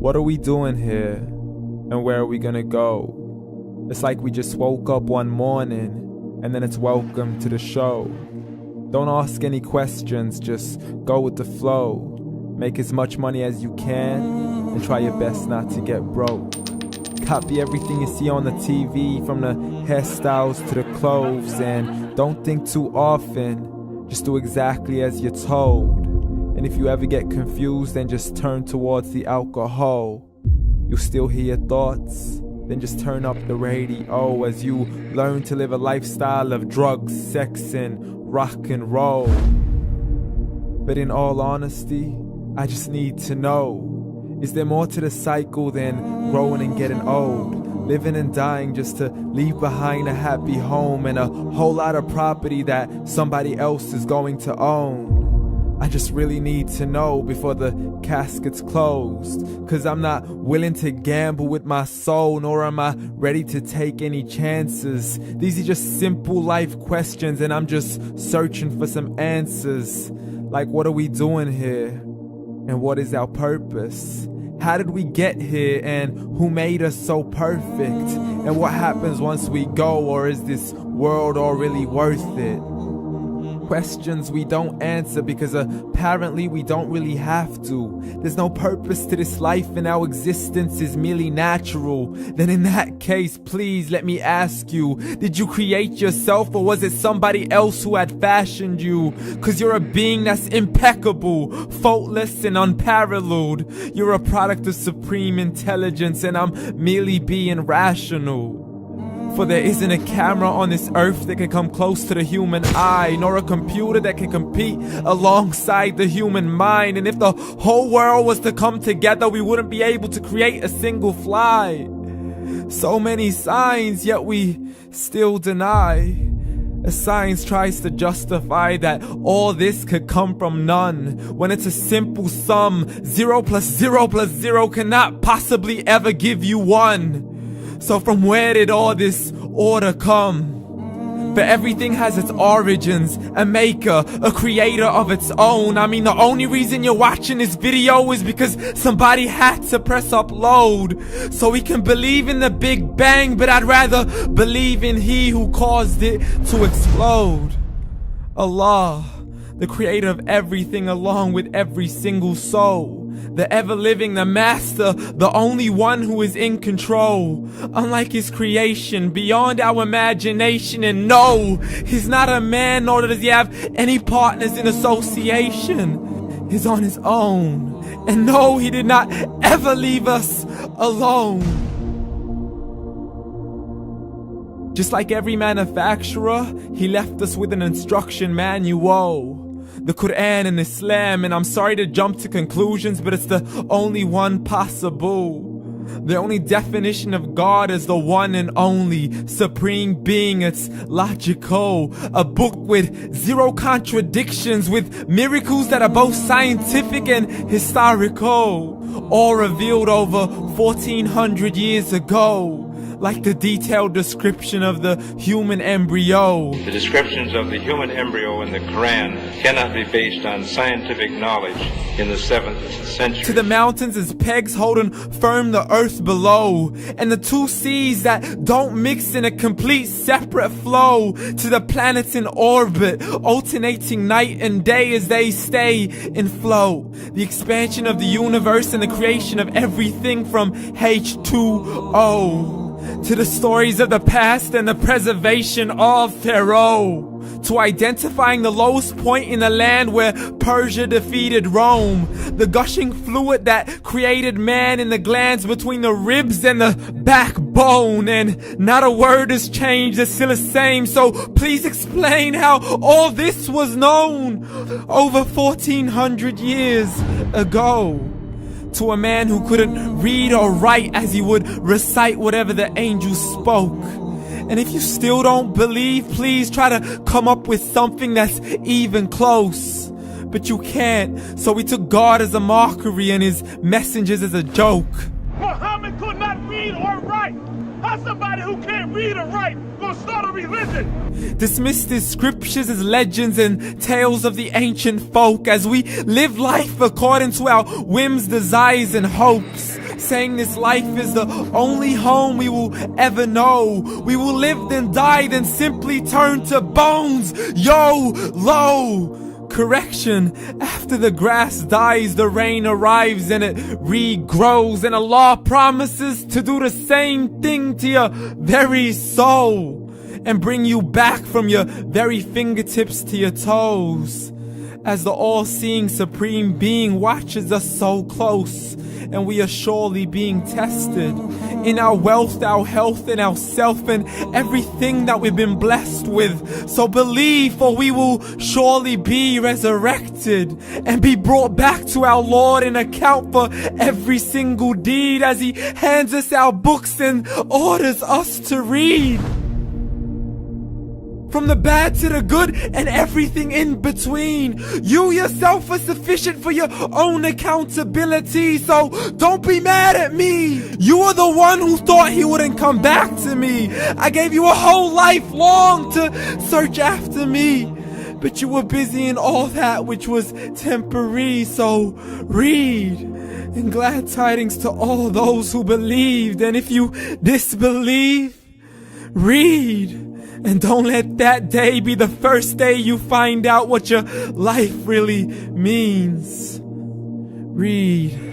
What are we doing here? And where are we gonna go? It's like we just woke up one morning and then it's welcome to the show. Don't ask any questions, just go with the flow. Make as much money as you can and try your best not to get broke. Copy everything you see on the TV, from the hairstyles to the clothes, and don't think too often, just do exactly as you're told. And if you ever get confused, then just turn towards the alcohol. You'll still hear your thoughts, then just turn up the radio as you learn to live a lifestyle of drugs, sex, and rock and roll. But in all honesty, I just need to know, is there more to the cycle than growing and getting old? Living and dying just to leave behind a happy home and a whole lot of property that somebody else is going to own. I just really need to know before the casket's closed, 'cause I'm not willing to gamble with my soul, nor am I ready to take any chances. These are just simple life questions and I'm just searching for some answers. Like, what are we doing here? And what is our purpose? How did we get here, and who made us so perfect? And what happens once we go, or is this world all really worth it? Questions we don't answer because apparently we don't really have to. There's no purpose to this life and our existence is merely natural. Then in that case, please let me ask you, did you create yourself, or was it somebody else who had fashioned you? 'Cause you're a being that's impeccable, faultless and unparalleled. You're a product of supreme intelligence and I'm merely being rational. For there isn't a camera on this earth that can come close to the human eye, nor a computer that can compete alongside the human mind. And if the whole world was to come together, we wouldn't be able to create a single fly. So many signs, yet we still deny. As science tries to justify that all this could come from none, when it's a simple sum. 0 plus 0 plus 0 cannot possibly ever give you 1. So from where did all this order come? For everything has its origins, a maker, a creator of its own. I mean, the only reason you're watching this video is because somebody had to press upload. So we can believe in the Big Bang, but I'd rather believe in He who caused it to explode. Allah, the creator of everything along with every single soul. The ever-living, the master, the only one who is in control. Unlike his creation, beyond our imagination. And no, he's not a man, nor does he have any partners in association. He's on his own. And no, he did not ever leave us alone. Just like every manufacturer, he left us with an instruction manual. The Quran and Islam, and I'm sorry to jump to conclusions, but it's the only one possible. The only definition of God is the one and only supreme being. It's logical, a book with 0 contradictions, with miracles that are both scientific and historical, all revealed over 1400 years ago. Like the detailed description of the human embryo. The descriptions of the human embryo in the Quran cannot be based on scientific knowledge in the 7th century. To the mountains as pegs holding firm the earth below, and the 2 seas that don't mix in a complete separate flow. To the planets in orbit, alternating night and day as they stay in flow. The expansion of the universe and the creation of everything from H2O. To the stories of the past and the preservation of Pharaoh. To identifying the lowest point in the land where Persia defeated Rome. The gushing fluid that created man in the glands between the ribs and the backbone. And not a word has changed, it's still the same. So please explain how all this was known over 1400 years ago. To a man who couldn't read or write, as he would recite whatever the angels spoke. And if you still don't believe, please try to come up with something that's even close. But you can't, so we took God as a mockery and his messengers as a joke. Muhammad could not read or write. How's somebody who can't read or write gonna start a religion? Dismissed his scriptures as legends and tales of the ancient folk, as we live life according to our whims, desires, and hopes. saying this life is the only home we will ever know. We will live then die, then simply turn to bones. YOLO! Correction, after the grass dies, the rain arrives and it regrows, and Allah promises to do the same thing to your very soul and bring you back from your very fingertips to your toes, as the all-seeing supreme being watches us so close, and we are surely being tested in our wealth, our health, and our self, and everything that we've been blessed with. So believe, for we will surely be resurrected and be brought back to our Lord and account for every single deed, as He hands us our books and orders us to read. From the bad to the good and everything in between. You yourself are sufficient for your own accountability, so don't be mad at me. You are the one who thought He wouldn't come back to me. I gave you a whole life long to search after me, but you were busy in all that which was temporary. So read, and glad tidings to all those who believed. And if you disbelieve, read. And don't let that day be the first day you find out what your life really means. Read.